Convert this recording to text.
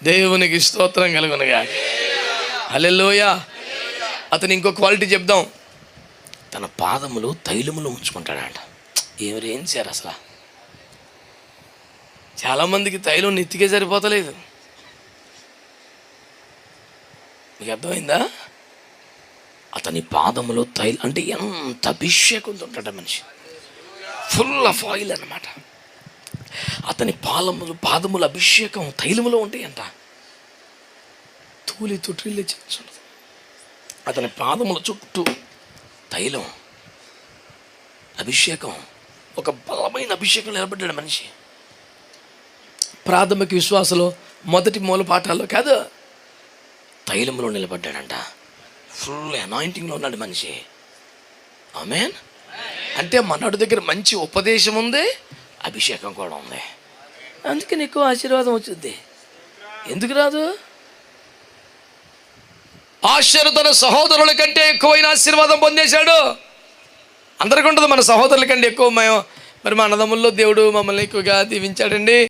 దేవునికి స్తోత్రం కలుగునుగా. హల్లెలూయా. అతను ఇంకో క్వాలిటీ చెప్దాం. తన పాదములు తైలములో ఉంచుకుంటాడంట. ఏం చేయారు అసలు? చాలామందికి తైలం నెత్తికే సరిపోతలేదు. మీకు అర్థమైందా? అతని పాదములో తైలం అంటే ఎంత అభిషేకంతో ఉంటాడు మనిషి, ఫుల్ ఆఫ్ ఆయిల్ అన్నమాట. అతని పాదముల అభిషేకం తైలములో ఉంటాయంట. తూలి తుట్రిల్లే చేస్తుండదు. అతని పాదముల చుట్టూ తైలం, అభిషేకం, ఒక బలమైన అభిషేకం నిలబడ్డాడు మనిషి. ప్రాథమిక విశ్వాసలో మొదటి మూల పాఠాల్లో కాదు, తైలంలో నిలబడ్డాడంట. ఫుల్ అనాయింటింగ్లో ఉన్నాడు మనిషి. ఆమేన్. అంటే మనోడి దగ్గర మంచి ఉపదేశం ఉంది, అభిషేకం కూడా ఉంది. అందుకని ఎక్కువ ఆశీర్వాదం వచ్చింది. ఎందుకు రాదు? ఆశ్చర్య తన సహోదరుల కంటే ఎక్కువైన ఆశీర్వాదం పొందేశాడు. అందరికీ ఉంటుంది, మన సహోదరుల కంటే ఎక్కువ. మరి మా అన్నదమ్ముల్లో దేవుడు మమ్మల్ని ఎక్కువగా దీవించాడండి.